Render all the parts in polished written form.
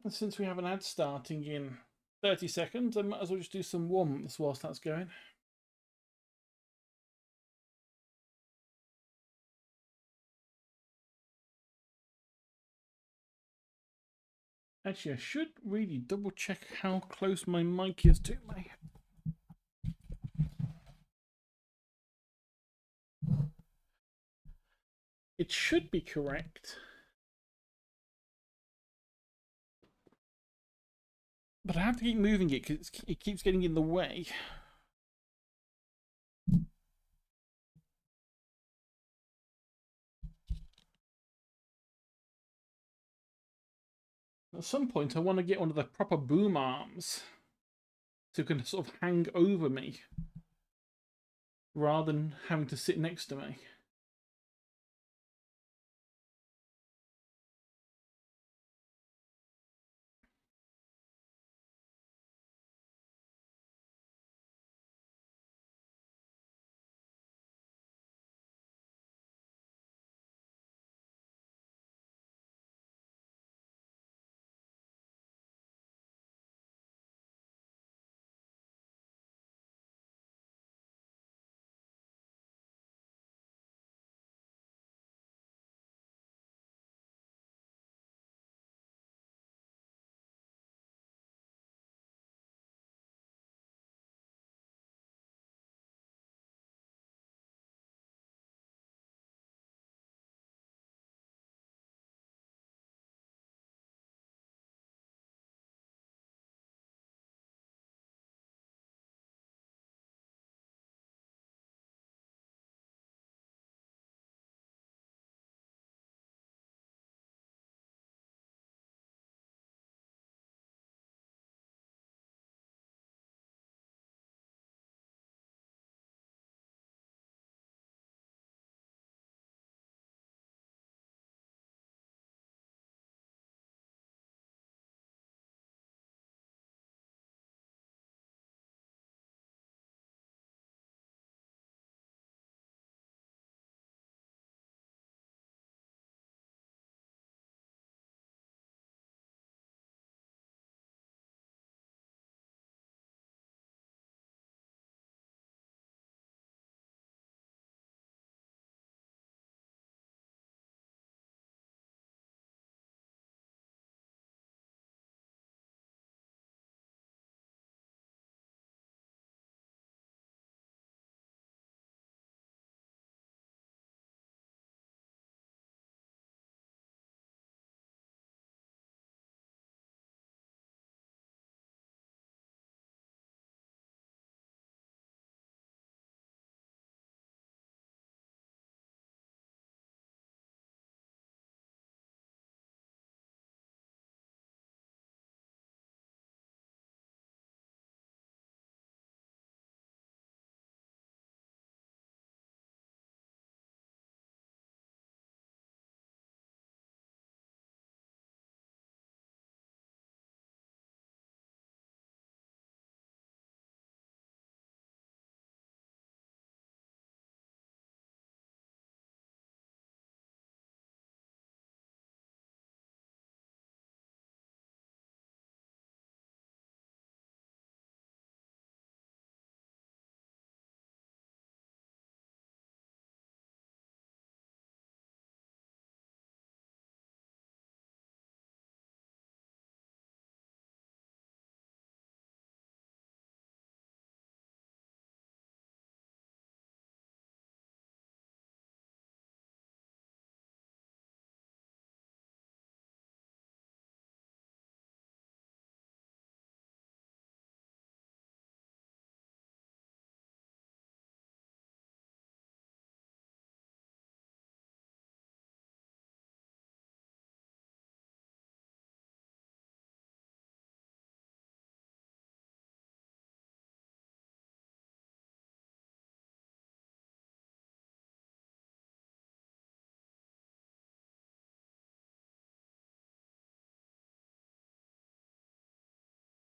Since we have an ad starting in 30 seconds, I might as well just do some warm-ups whilst that's going. Actually, I should really double check how close my mic is to my... It should be correct. But I have to keep moving it because it keeps getting in the way. At some point, I want to get one of the proper boom arms to kind of sort of hang over me rather than having to sit next to me.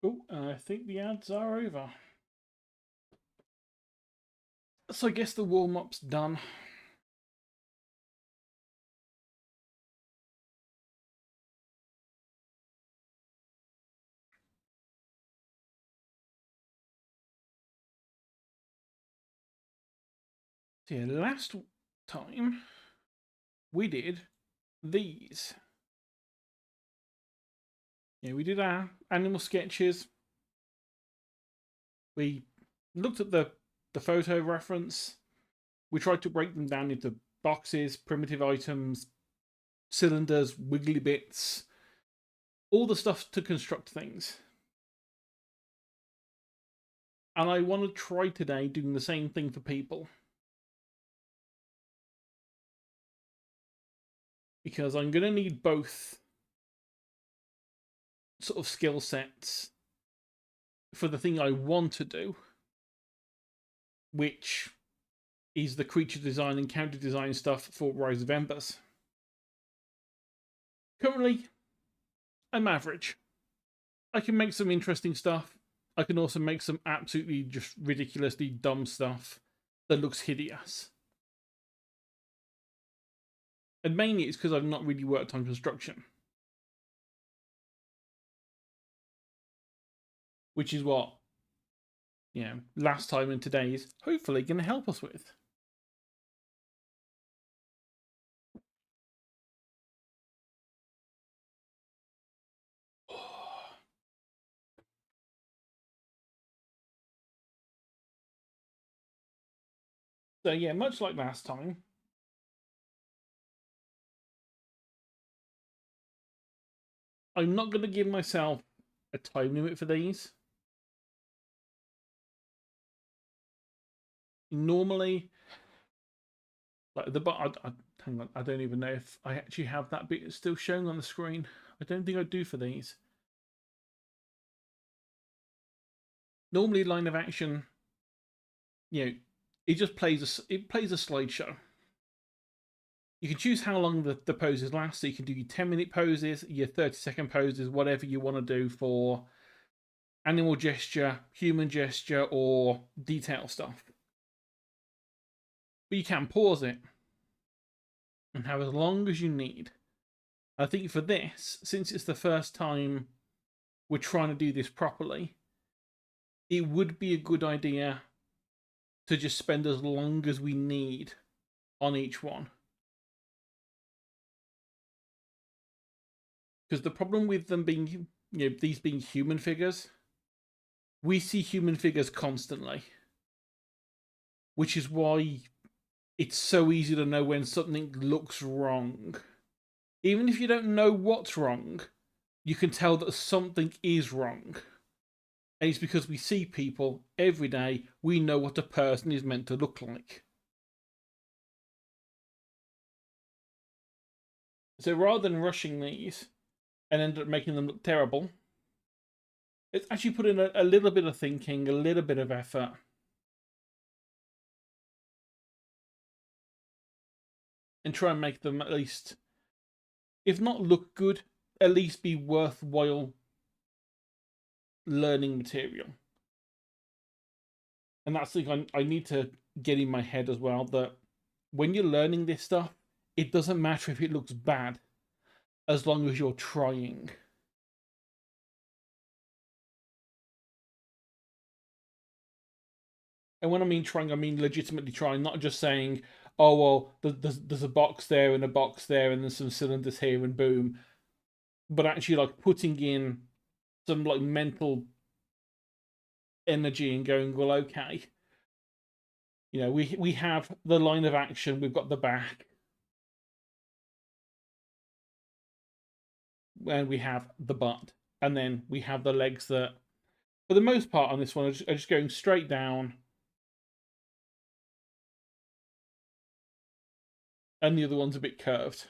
Oh, I think the ads are over. So I guess the warm-up's done. So yeah, last time we did these. Yeah, we did our animal sketches. We looked at the photo reference. We tried to break them down into boxes, primitive items, cylinders, wiggly bits, all the stuff to construct things. And I want to try today doing the same thing for people. Because I'm going to need both sort of skill sets for the thing I want to do, which is the creature design and character design stuff for Rise of Embers. Currently, I'm average. I can make some interesting stuff. I can also make some absolutely just ridiculously dumb stuff that looks hideous. And mainly it's because I've not really worked on construction. Which is what, last time and today is hopefully going to help us with. So yeah, much like last time, I'm not going to give myself a time limit for these. Normally, like hang on, I don't even know if I actually have that bit still showing on the screen. I don't think I do for these. Normally, line of action, it just plays a slideshow. You can choose how long the poses last. So you can do your 10-minute poses, your 30-second poses, whatever you want to do for animal gesture, human gesture, or detail stuff. But you can pause it and have as long as you need. I think for this, since it's the first time we're trying to do this properly, it would be a good idea to just spend as long as we need on each one. Because the problem with them being, these being human figures, we see human figures constantly. Which is why it's so easy to know when something looks wrong. Even if you don't know what's wrong, you can tell that something is wrong. And it's because we see people every day, we know what a person is meant to look like. So rather than rushing these and end up making them look terrible, it's actually put in a little bit of thinking, a little bit of effort. And try and make them at least, if not look good, at least be worthwhile learning material. And that's the thing I need to get in my head as well, that when you're learning this stuff, it doesn't matter if it looks bad, as long as you're trying. And when I mean trying, I mean legitimately trying, not just saying, oh, well, there's a box there and a box there and there's some cylinders here and boom. But actually, like, putting in some, like, mental energy and going, well, okay. We have the line of action, we've got the back, and we have the butt, and then we have the legs that, for the most part on this one, are just going straight down, and the other one's a bit curved.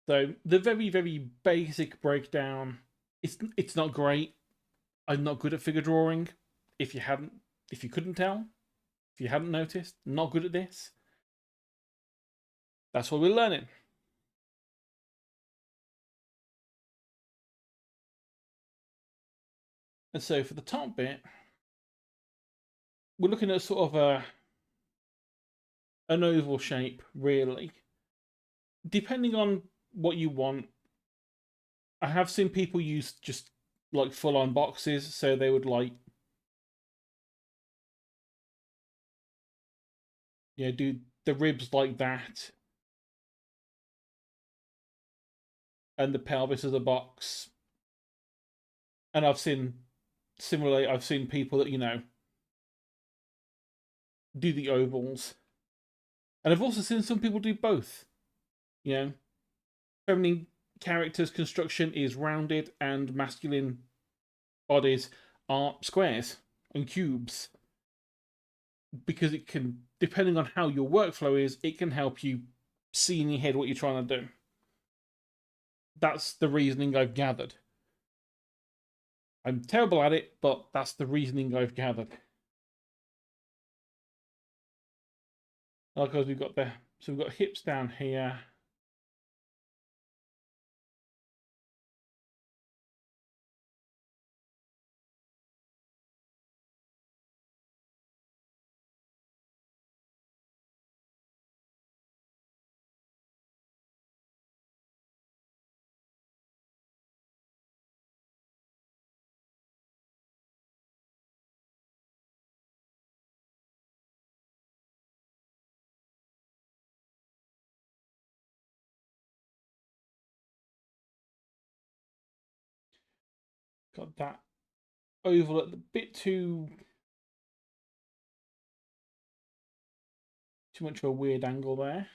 So the very, very basic breakdown, it's not great. I'm not good at figure drawing. If you couldn't tell, if you hadn't noticed, not good at this. That's what we're learning. And so for the top bit, we're looking at sort of an oval shape, really. Depending on what you want, I have seen people use just like full on boxes, so they would like, do the ribs like that, and the pelvis as a box. And I've seen people that do the ovals, and I've also seen some people do both. You know, feminine characters' construction is rounded, and masculine bodies are squares and cubes, because it can, depending on how your workflow is, it can help you see in your head what you're trying to do. That's the reasoning I've gathered. I'm terrible at it, but that's the reasoning I've gathered. Because we've got we've got hips down here. Got that oval at the bit too much of a weird angle there.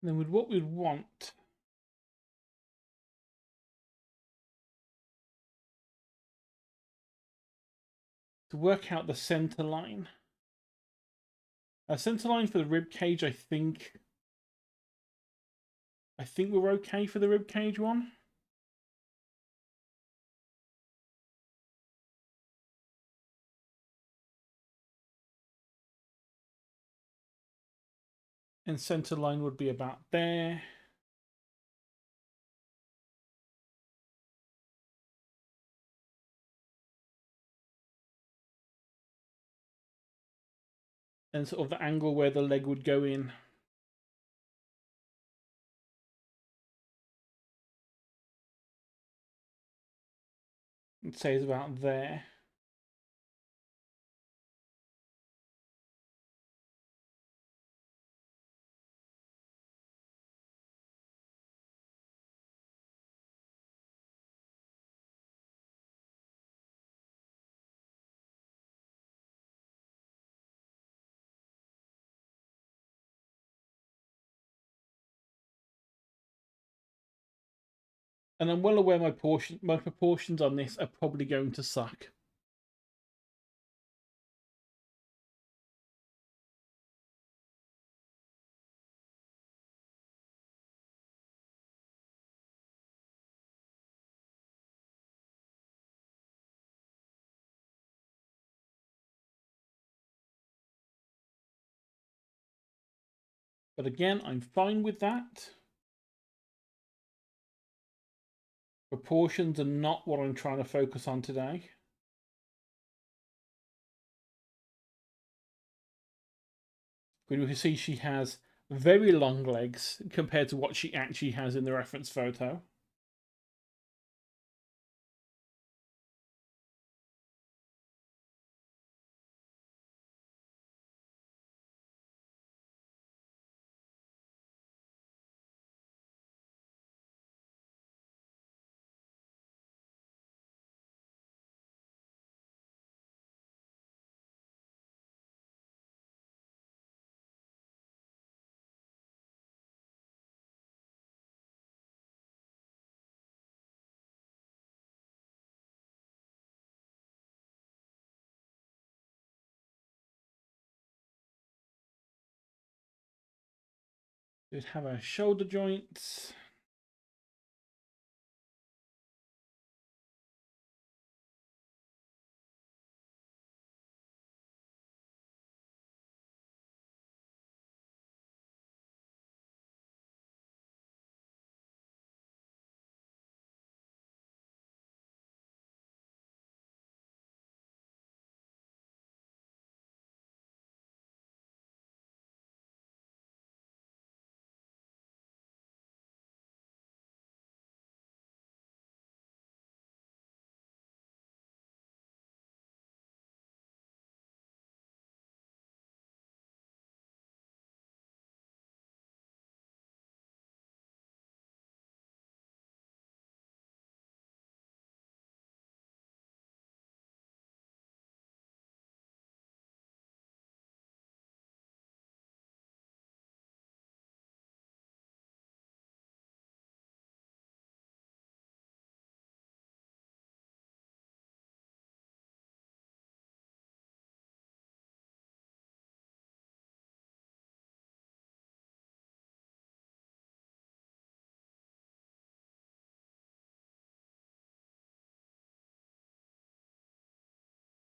And then with what we'd want to work out the center line. A center line for the rib cage, I think we're okay for the rib cage one. And center line would be about there. And sort of the angle where the leg would go in. I'd say is about there. And I'm well aware my proportions on this are probably going to suck. But again, I'm fine with that. Proportions are not what I'm trying to focus on today. But you can see she has very long legs compared to what she actually has in the reference photo. We'd have our shoulder joints.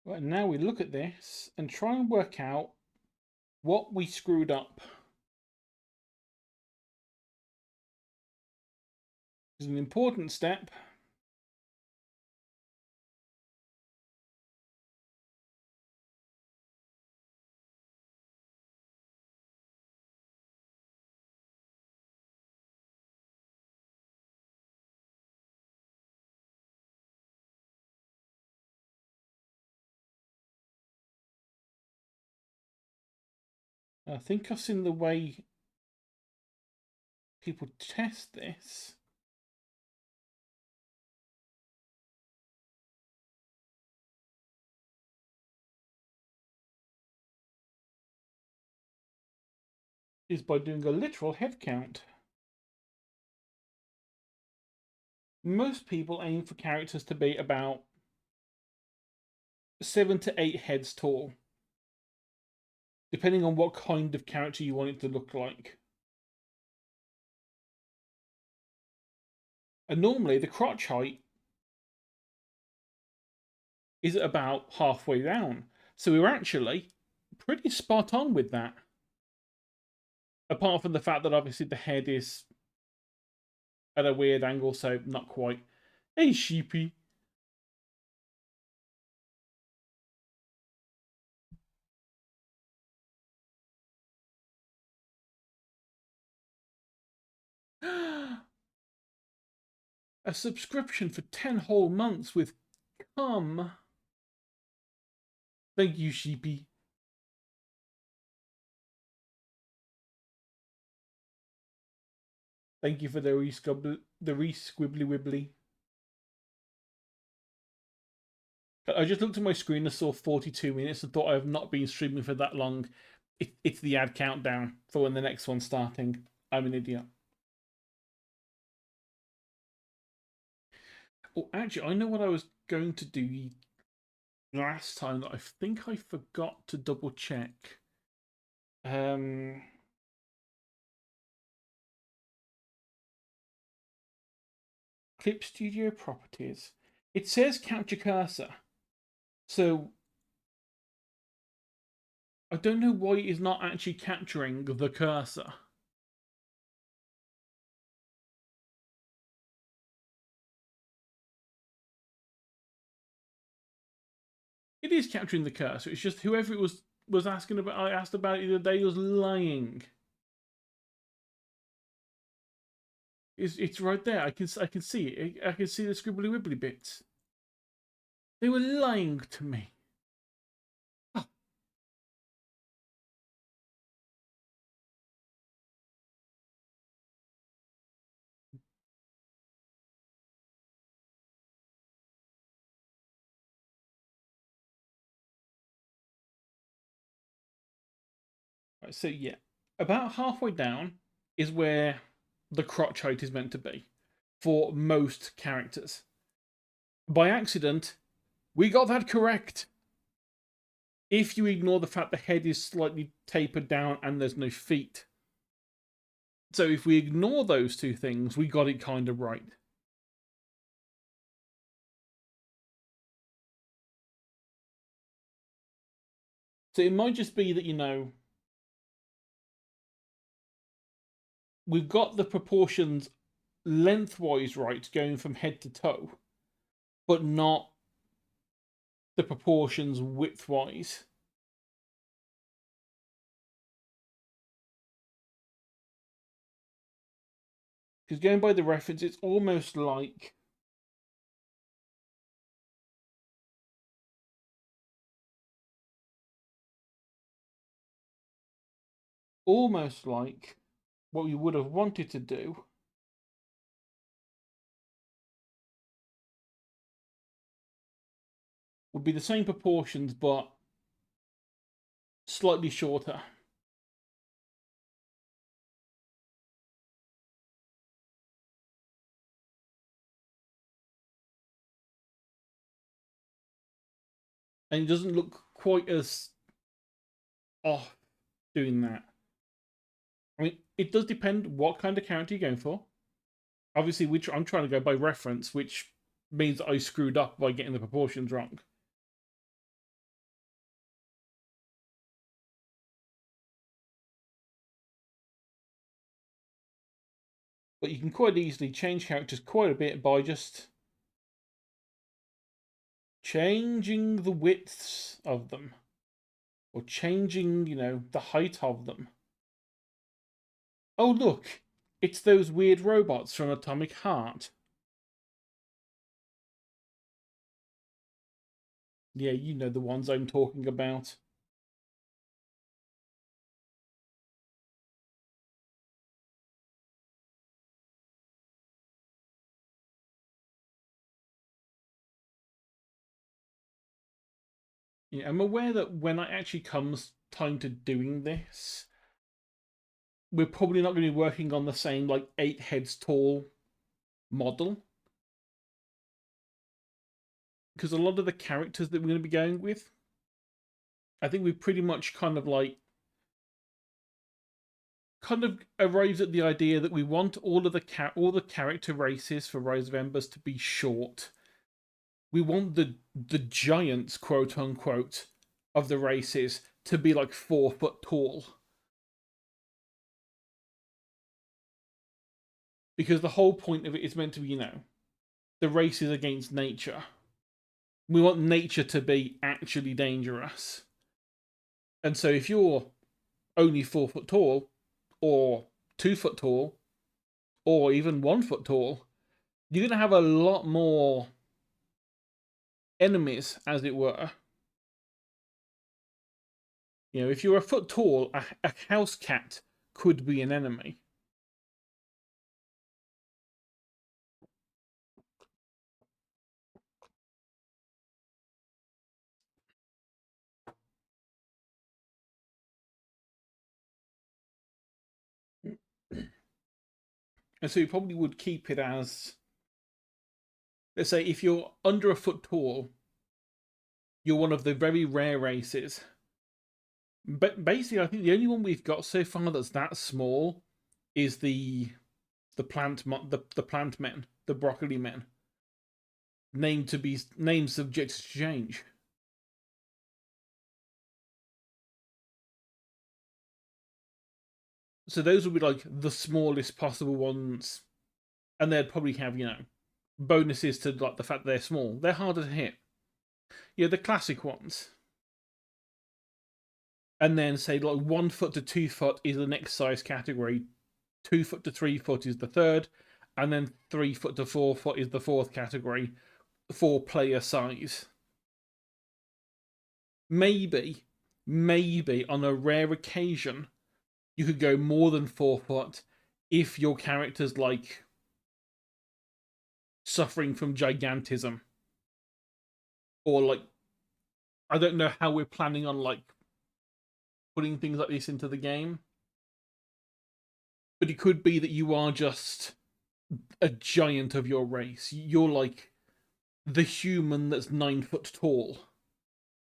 Right, now we look at this and try and work out what we screwed up. It's an important step. I think I've seen the way people test this. Is by doing a literal head count. Most people aim for characters to be about 7 to 8 heads tall, depending on what kind of character you want it to look like. And normally the crotch height is about halfway down. So we were actually pretty spot on with that. Apart from the fact that obviously the head is at a weird angle, so not quite. Hey, sheepy. A subscription for 10 whole months with cum. Thank you, sheepy. Thank you for the re-squibbly wibbly. I just looked at my screen and saw 42 minutes and thought I have not been streaming for that long. It's the ad countdown for when the next one's starting. I'm an idiot. Oh, actually, I know what I was going to do last time that I think I forgot to double check. Clip Studio properties. It says capture cursor. So I don't know why it is not actually capturing the cursor. It is capturing the cursor. It's just whoever it was asking about. I asked about it the other day was lying. It's right there. I can see it. I can see the scribbly wibbly bits. They were lying to me. Oh. Right, so yeah, about halfway down is where the crotch height is meant to be for most characters. By accident, we got that correct. If you ignore the fact the head is slightly tapered down and there's no feet. So if we ignore those two things, we got it kind of right. So it might just be that, we've got the proportions lengthwise right going from head to toe, but not the proportions widthwise. Because going by the reference, it's almost like what we would have wanted to do would be the same proportions, but slightly shorter. And it doesn't look quite as off doing that. I mean, it does depend what kind of character you're going for. Obviously, which I'm trying to go by reference, which means I screwed up by getting the proportions wrong. But you can quite easily change characters quite a bit by just changing the widths of them, or changing, the height of them. Oh, look, it's those weird robots from Atomic Heart. Yeah, you know the ones I'm talking about. Yeah, I'm aware that when it actually comes time to doing this, we're probably not going to be working on the same, like, 8 heads tall model. Because a lot of the characters that we're going to be going with, I think we've pretty much kind of arrived at the idea that we want all the character races for Rise of Embers to be short. We want the giants, quote unquote, of the races to be like 4 foot tall. Because the whole point of it is meant to be, the race is against nature. We want nature to be actually dangerous. And so if you're only 4 foot tall, or 2 foot tall, or even 1 foot tall, you're going to have a lot more enemies, as it were. If you're a foot tall, a house cat could be an enemy. And so you probably would keep it as, let's say, if you're under a foot tall, you're one of the very rare races. But basically, I think the only one we've got so far that's that small is the plant men, the broccoli men, named subject to change. So those would be like the smallest possible ones, and they'd probably have bonuses to like the fact that they're small. They're harder to hit. The classic ones. And then say like 1 foot to 2 foot is the next size category. 2 foot to 3 foot is the third, and then 3 foot to 4 foot is the fourth category for player size. Maybe on a rare occasion, you could go more than 4 foot if your character's like suffering from gigantism, or like, I don't know how we're planning on like putting things like this into the game, but it could be that you are just a giant of your race. You're like the human that's 9 foot tall.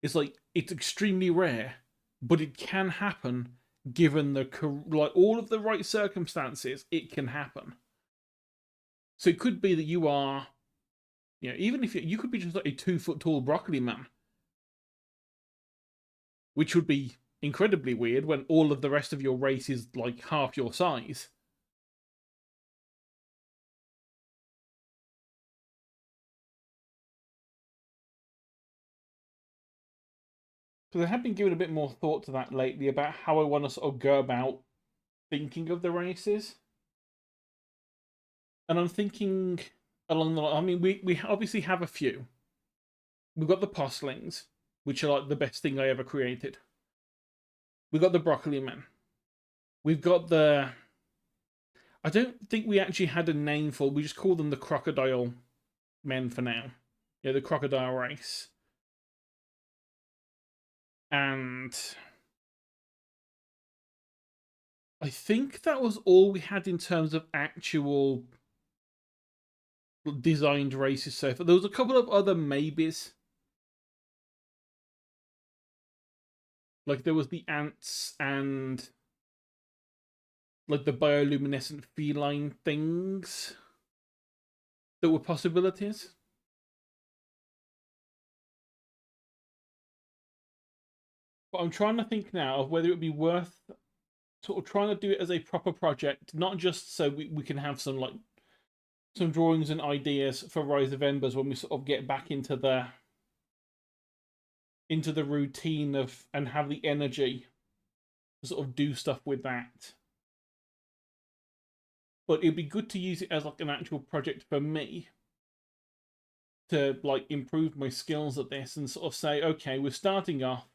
It's like, it's extremely rare, but it can happen given the all of the right circumstances, it can happen. So it could be that you are, even if you could be just like a 2 foot tall broccoli man, which would be incredibly weird when all of the rest of your race is like half your size. Because I have been giving a bit more thought to that lately about how I want to sort of go about thinking of the races. And I'm thinking along the line, I mean, we obviously have a few. We've got the Postlings, which are like the best thing I ever created. We've got the Broccoli Men. We've got the. I don't think we actually had a name for. We just call them the Crocodile Men for now. Yeah, the Crocodile race. And I think that was all we had in terms of actual designed races so far. There was a couple of other maybes. Like there was the ants and like the bioluminescent feline things that were possibilities. But I'm trying to think now of whether it would be worth sort of trying to do it as a proper project, not just so we can have some drawings and ideas for Rise of Embers when we sort of get back into the routine of and have the energy to sort of do stuff with that. But it'd be good to use it as like an actual project for me to like improve my skills at this and sort of say, okay, we're starting off.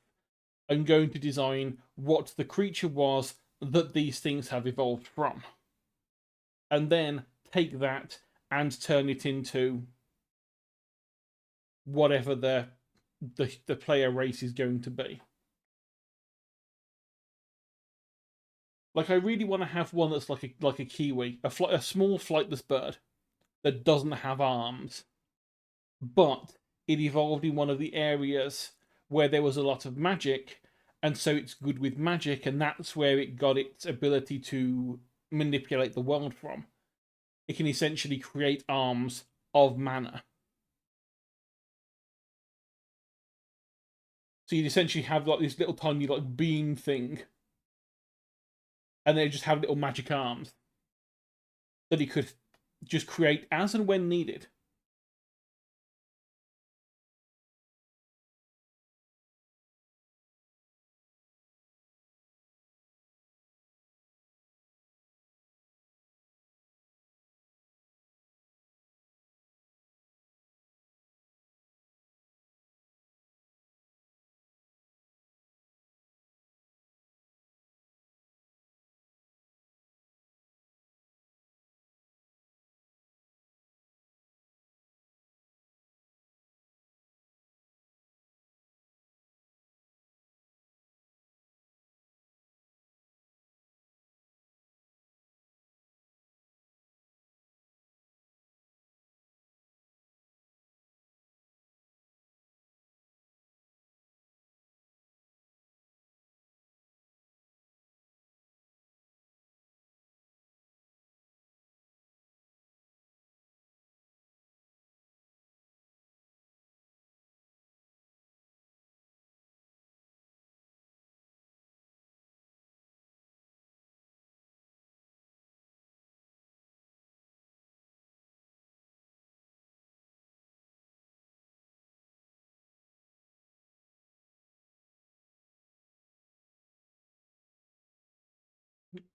I'm going to design what the creature was that these things have evolved from. And then take that and turn it into whatever the player race is going to be. Like I really want to have one that's like a kiwi, a small flightless bird that doesn't have arms, but it evolved in one of the areas where there was a lot of magic, and so it's good with magic, and that's where it got its ability to manipulate the world from. It can essentially create arms of mana. So you'd essentially have like this little tiny like beam thing, and they just have little magic arms that he could just create as and when needed.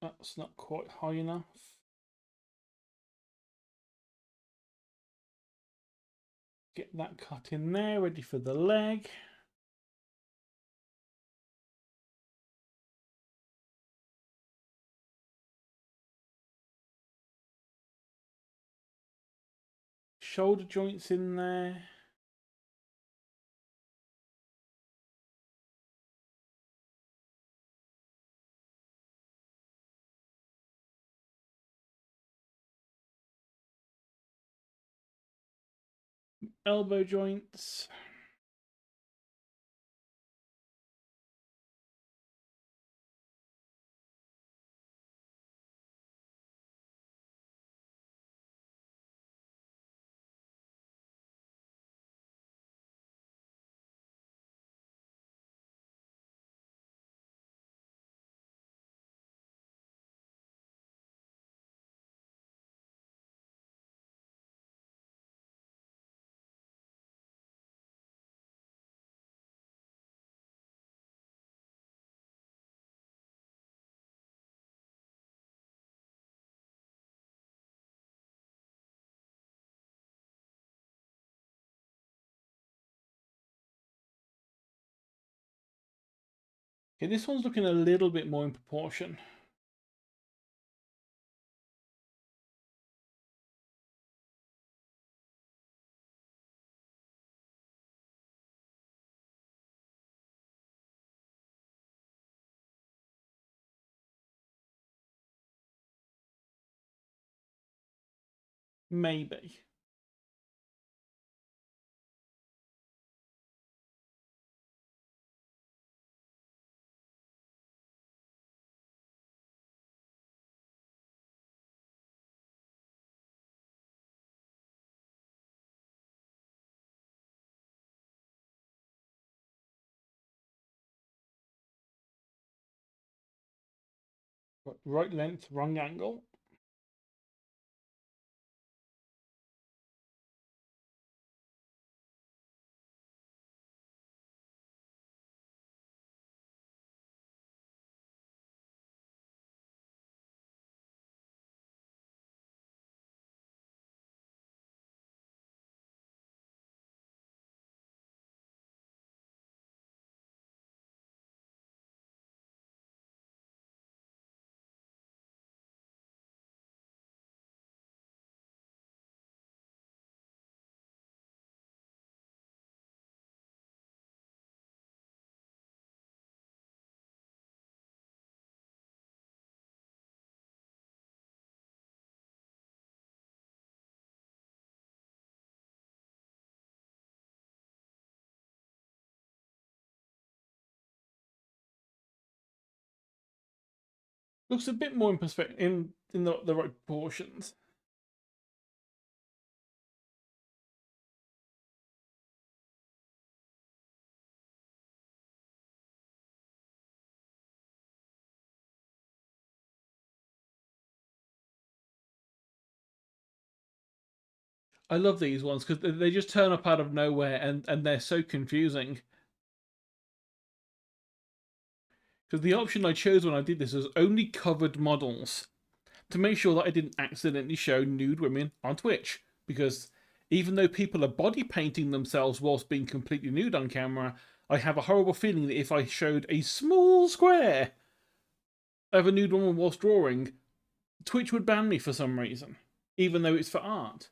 That's not quite high enough. Get that cut in there, ready for the leg. Shoulder joints in there. Elbow joints. Okay, this one's looking a little bit more in proportion. Maybe. Right length, wrong angle. Looks a bit more in perspective, in the right proportions. I love these ones because they just turn up out of nowhere and they're so confusing. Because the option I chose when I did this was only covered models to make sure that I didn't accidentally show nude women on Twitch. Because even though people are body painting themselves whilst being completely nude on camera, I have a horrible feeling that if I showed a small square of a nude woman whilst drawing, Twitch would ban me for some reason, even though it's for art.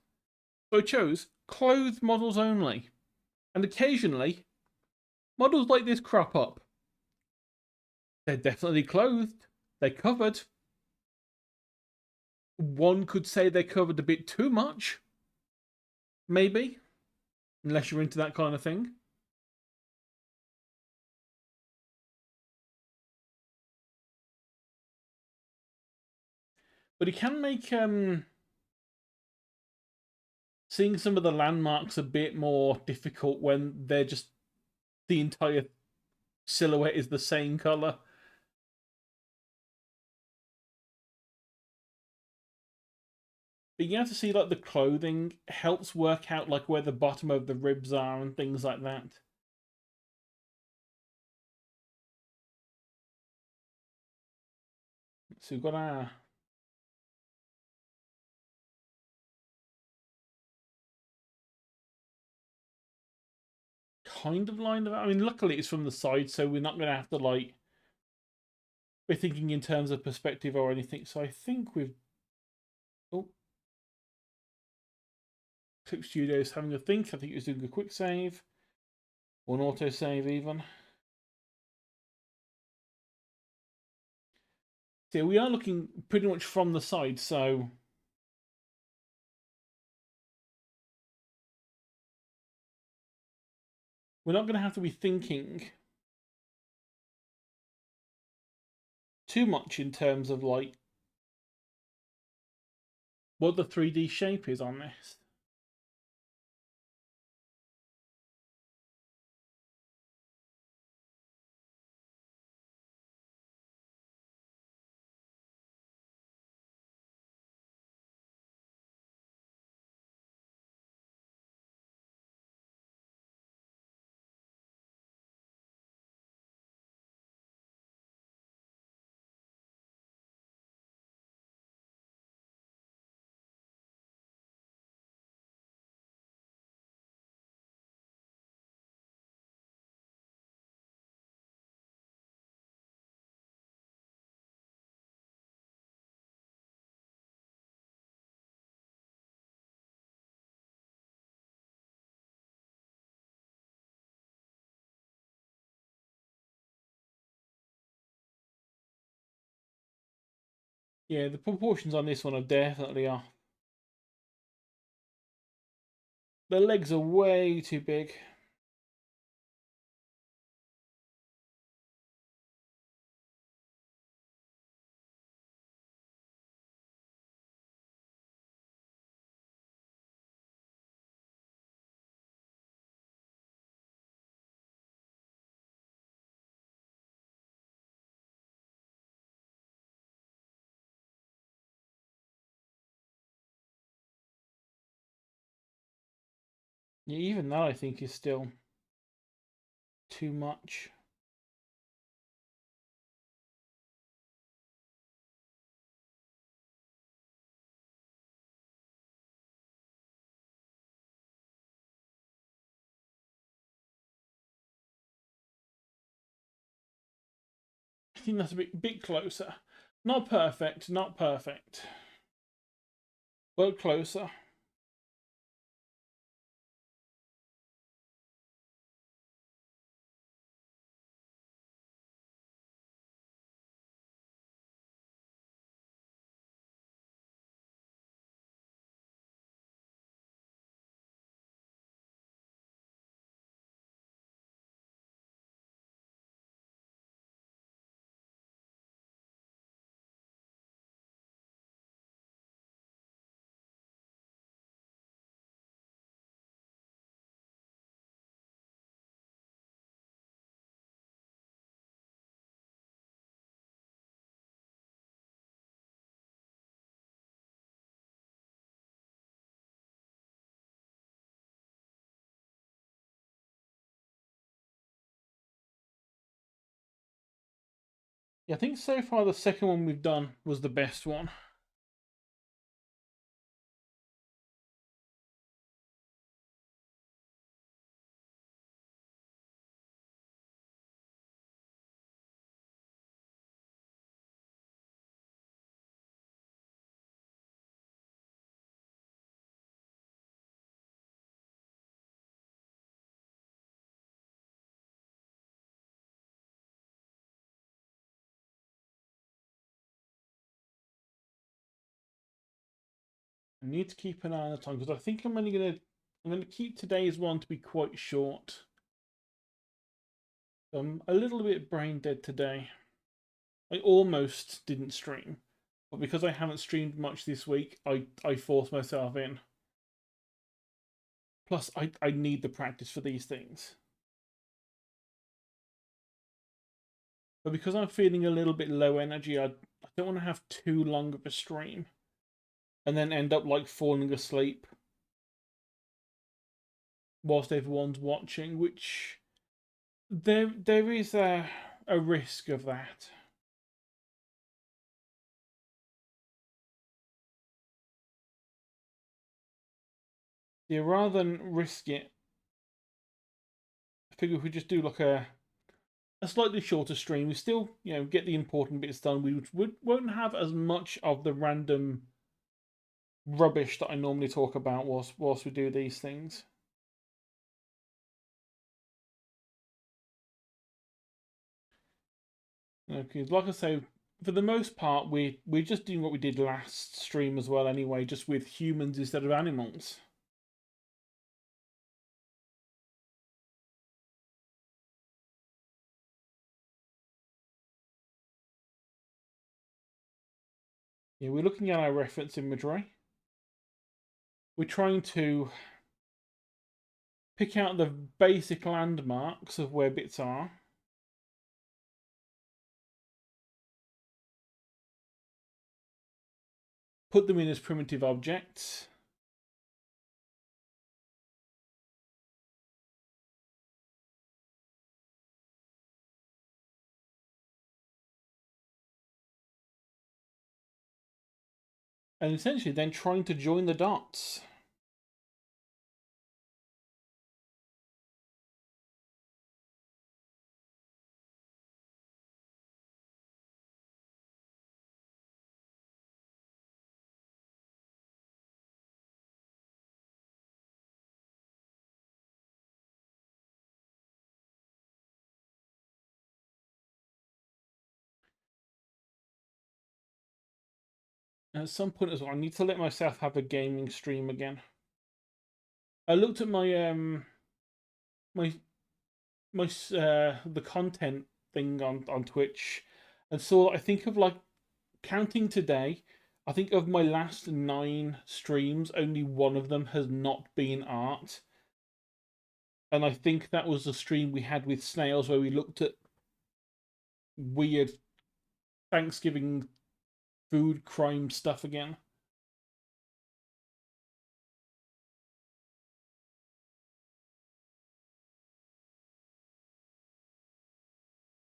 So I chose clothed models only. And occasionally, models like this crop up. They're definitely clothed, they're covered. One could say they're covered a bit too much, maybe, unless you're into that kind of thing. But it can make seeing some of the landmarks a bit more difficult when they're just the entire silhouette is the same color. Being able to see like the clothing helps work out like where the bottom of the ribs are and things like that. So we've got our kind of line of. I mean, luckily it's from the side, so we're not going to have to like. We're thinking in terms of perspective or anything. So I think we've. Oh, Clip Studio's having a think. I think it was doing a quick save or an auto save even. So we are looking pretty much from the side, so we're not going to have to be thinking too much in terms of like what the 3D shape is on this. Yeah, the proportions on this one are definitely off. The legs are way too big. Yeah, even that I think is still too much. I think that's a bit closer. Not perfect, not perfect, but closer. Yeah, I think so far the second one we've done was the best one. I need to keep an eye on the time because I think I'm gonna keep today's one to be quite short. I'm a little bit brain dead today. I almost didn't stream, but because I haven't streamed much this week, I forced myself in. Plus, I need the practice for these things. But because I'm feeling a little bit low energy, I don't want to have too long of a stream and then end up like falling asleep whilst everyone's watching, which there is a risk of that. Yeah, rather than risk it, I figure if we just do like a slightly shorter stream, we still get the important bits done. Won't have as much of the random rubbish that I normally talk about whilst we do these things. Okay, like I say, for the most part, we're just doing what we did last stream as well. Anyway, just with humans instead of animals. Yeah, we're looking at our reference imagery. We're trying to pick out the basic landmarks of where bits are. Put them in as primitive objects. And essentially then trying to join the dots. At some point as well, I need to let myself have a gaming stream again. I looked at my the content thing on Twitch and saw, I think of like counting today, I think of my last 9 streams, only one of them has not been art. And I think that was the stream we had with Snails where we looked at weird Thanksgiving food crime stuff again.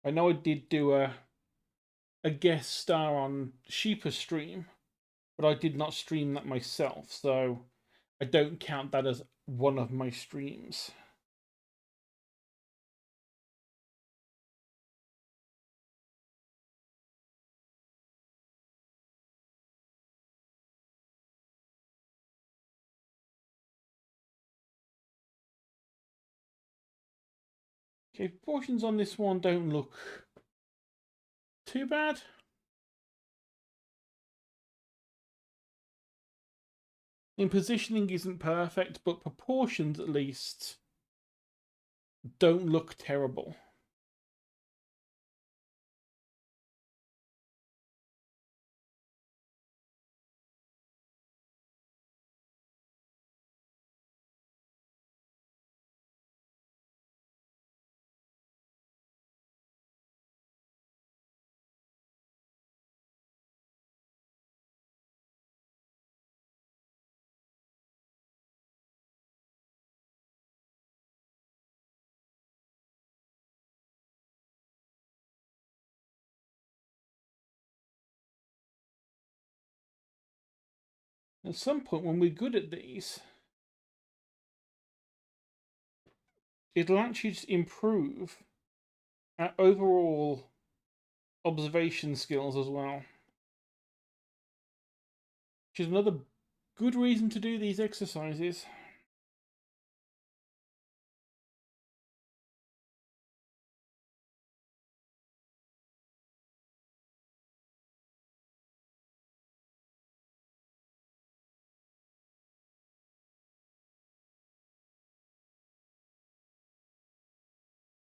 I know I did do a guest star on Sheepa's stream, but I did not stream that myself, so I don't count that as one of my streams. Okay, proportions on this one don't look too bad. In positioning isn't perfect, but proportions at least don't look terrible. At some point, when we're good at these, it'll actually just improve our overall observation skills as well. Which is another good reason to do these exercises.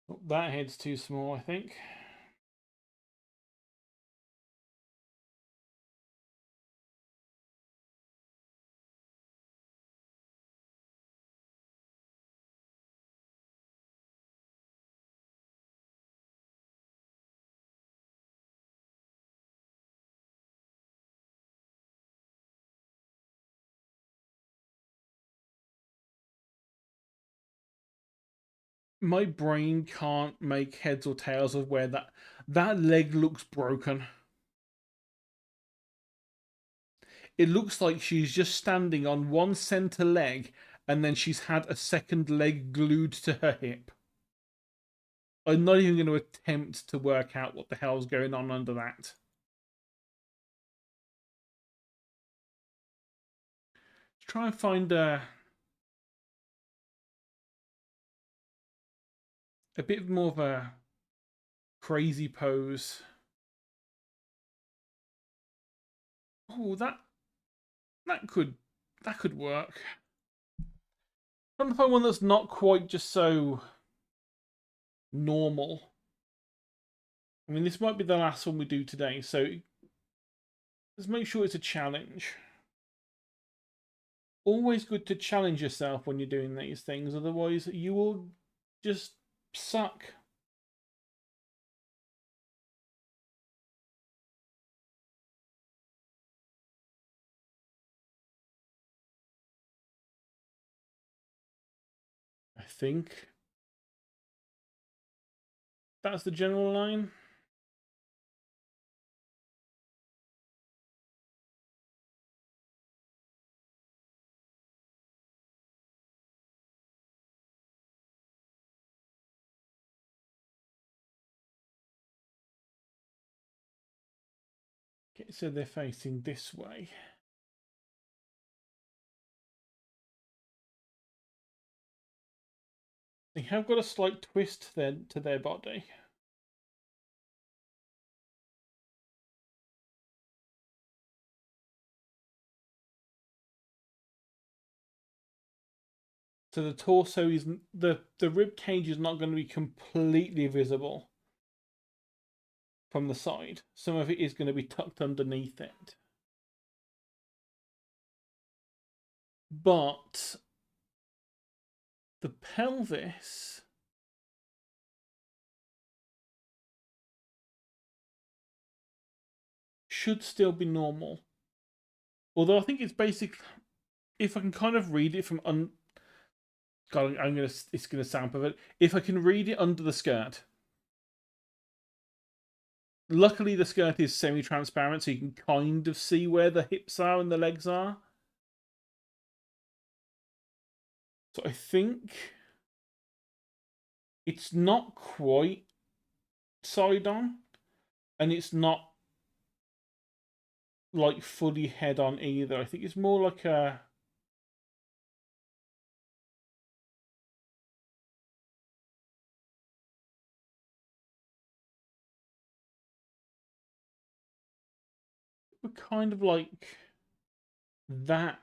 Oh, that head's too small, I think. My brain can't make heads or tails of where that leg looks broken. It looks like she's just standing on one center leg and then she's had a second leg glued to her hip. I'm not even going to attempt to work out what the hell's going on under that. Try and find a bit more of a crazy pose. Oh, that could that could work. Trying to find one that's not quite just so normal. I mean, this might be the last one we do today, so let's make sure it's a challenge. Always good to challenge yourself when you're doing these things, otherwise you will just suck. I think that's the general line. Okay, so they're facing this way. They have got a slight twist then to their body. So the torso is the rib cage is not going to be completely visible from the side. Some of it is going to be tucked underneath it. But the pelvis should still be normal. Although I think it's basic. If I can kind of read it from God, it's gonna sound perfect. If I can read it under the skirt. Luckily, the skirt is semi-transparent, so you can kind of see where the hips are and the legs are. So I think it's not quite side on, and it's not like fully head on either. I think it's more like a kind of like that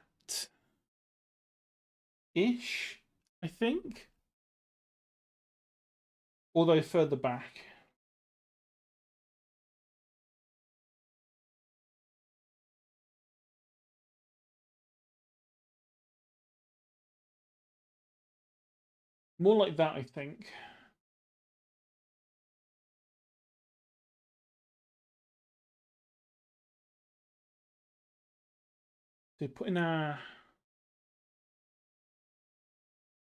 ish, I think. Although further back. More like that, I think. So putting our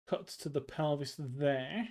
cuts to the pelvis there.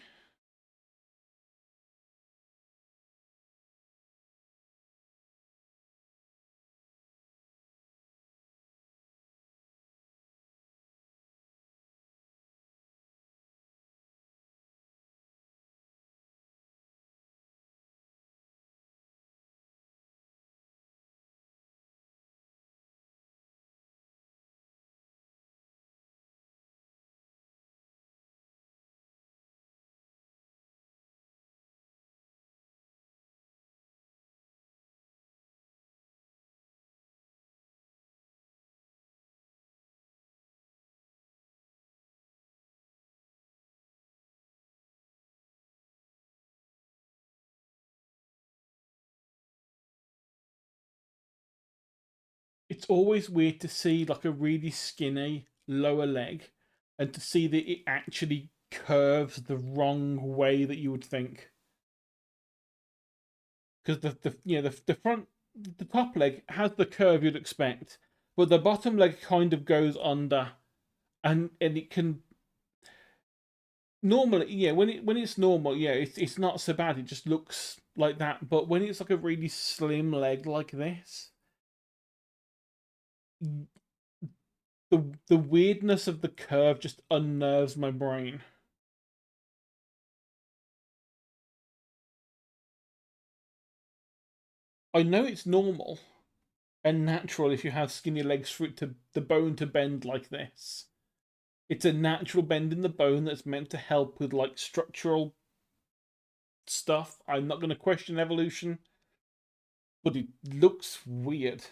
It's always weird to see like a really skinny lower leg and to see that it actually curves the wrong way that you would think. Because the front the top leg has the curve you'd expect, but the bottom leg kind of goes under, and it can normally when it's normal it's not so bad. It just looks like that. But when it's like a really slim leg like this, the weirdness of the curve just unnerves my brain. I know it's normal and natural if you have skinny legs for it to the bone to bend like this. It's a natural bend in the bone that's meant to help with like structural stuff. I'm not going to question evolution, but it looks weird.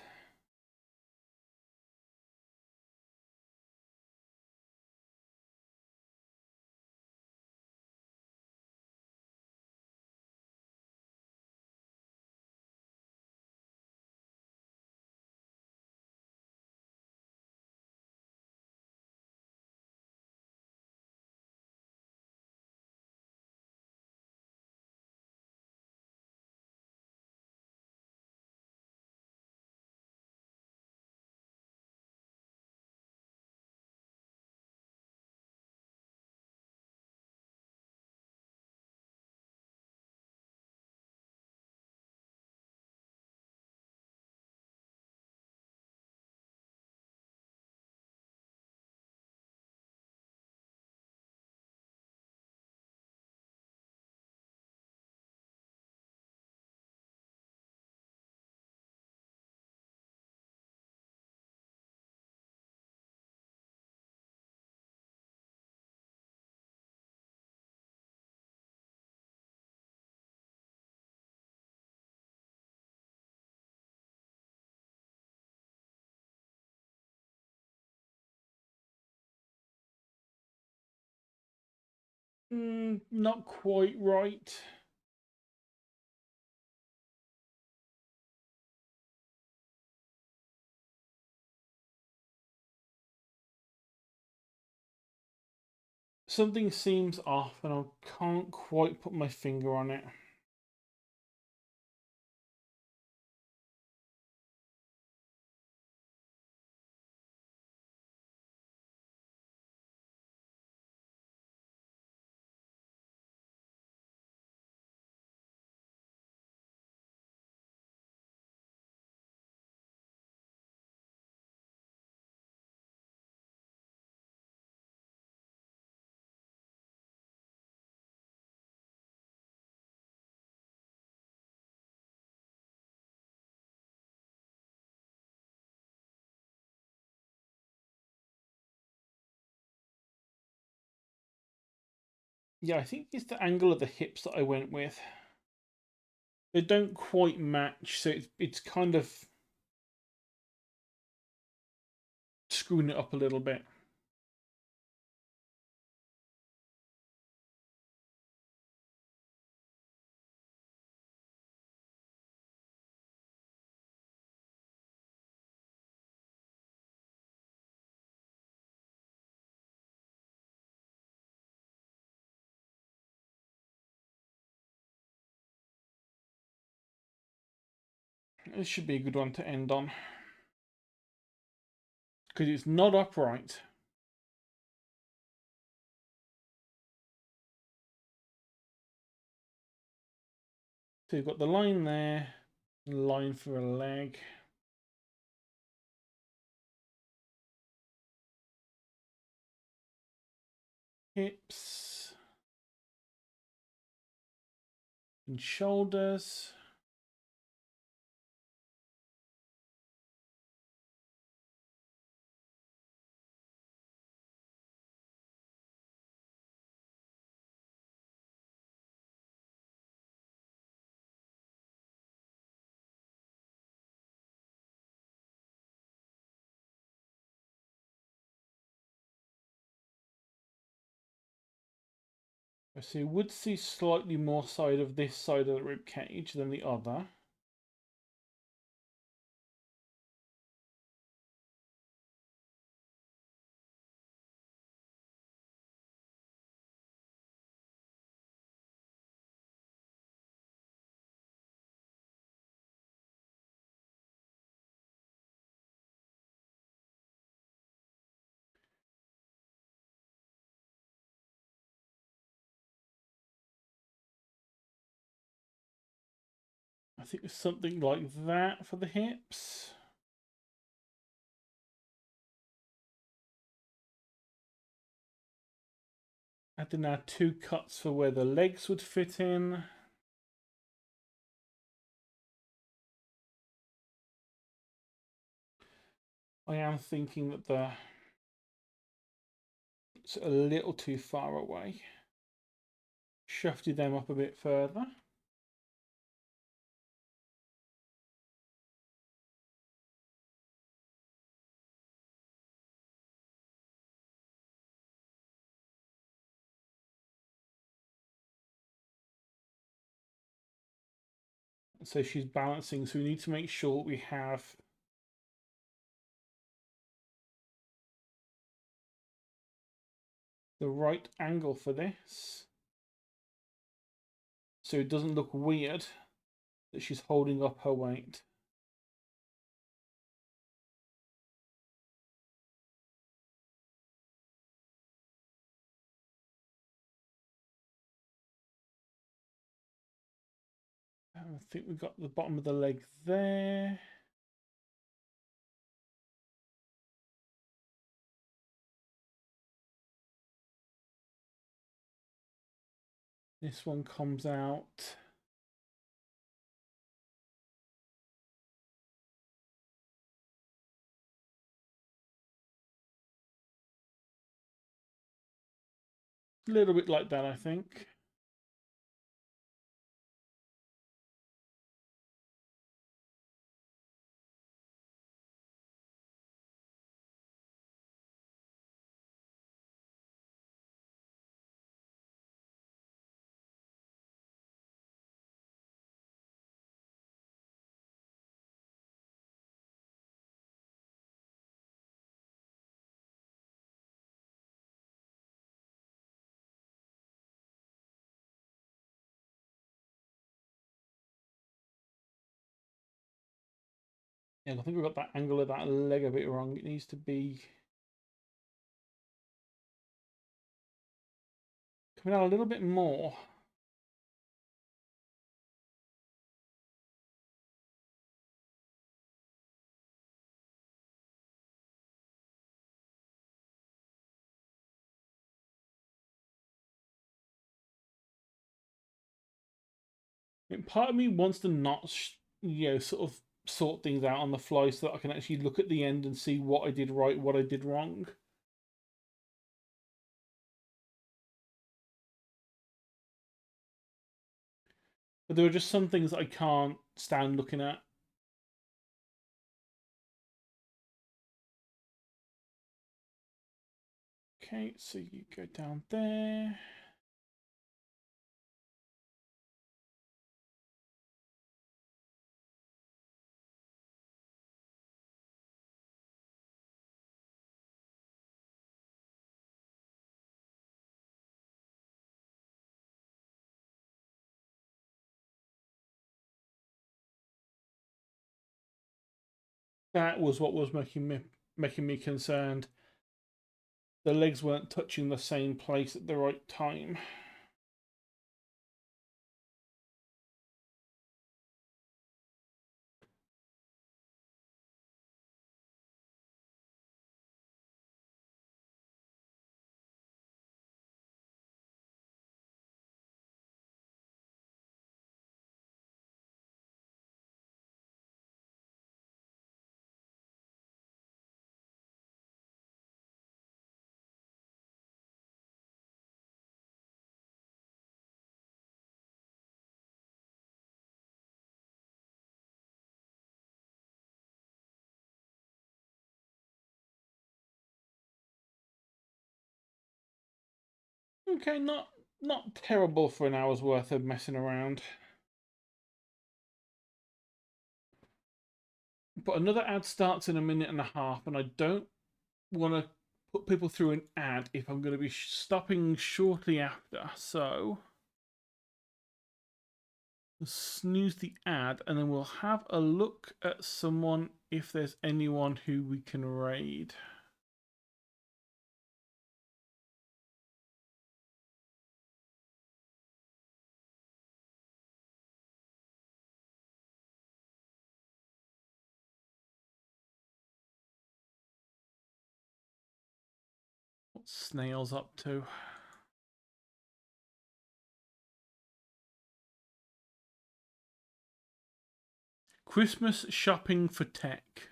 Not quite right. Something seems off and I can't quite put my finger on it. Yeah, I think it's the angle of the hips that I went with. They don't quite match, so it's kind of screwing it up a little bit. This should be a good one to end on. Because it's not upright. So you've got the line there, line for a leg. Hips. And shoulders. So you would see slightly more side of this side of the rib cage than the other. I think it's something like that for the hips. Adding now 2 cuts for where the legs would fit in. I am thinking that it's a little too far away. Shifted them up a bit further. So she's balancing, so we need to make sure we have the right angle for this. So it doesn't look weird that she's holding up her weight. I think we've got the bottom of the leg there. This one comes out. A little bit like that, I think. Yeah, I think we've got that angle of that leg a bit wrong. It needs to be coming out a little bit more. Part of me wants to not, sort of sort things out on the fly so that I can actually look at the end and see what I did right, what I did wrong. But there are just some things that I can't stand looking at. Okay, so you go down there. That was what was making me concerned. The legs weren't touching the same place at the right time. Okay, not terrible for an hour's worth of messing around. But another ad starts in a minute and a half, and I don't want to put people through an ad if I'm going to be stopping shortly after. So snooze the ad, and then we'll have a look at someone if there's anyone who we can raid. What's Snails up to? Christmas shopping for tech.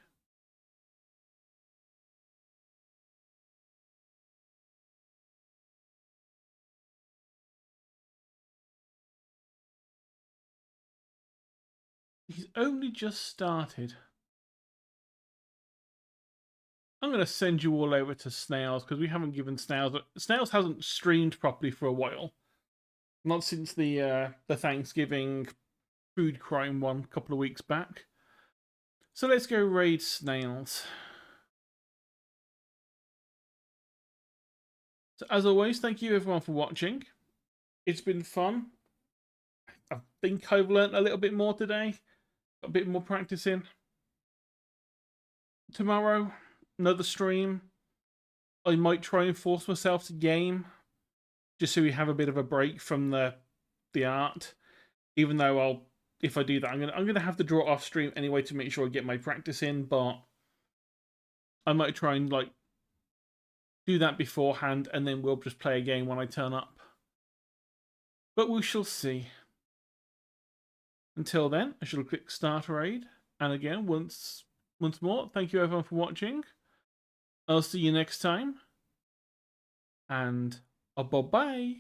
He's only just started. I'm going to send you all over to Snails because we haven't given Snails. Snails hasn't streamed properly for a while. Not since the Thanksgiving food crime one a couple of weeks back. So let's go raid Snails. So as always, thank you everyone for watching. It's been fun. I think I've learnt a little bit more today. A bit more practicing. Tomorrow, another stream. I might try and force myself to game, just so we have a bit of a break from the art. Even though if I do that, I'm gonna have to draw off stream anyway to make sure I get my practice in. But I might try and do that beforehand, and then we'll just play a game when I turn up. But we shall see. Until then, I shall click Start Raid. And again, once more, thank you everyone for watching. I'll see you next time. And bye-bye.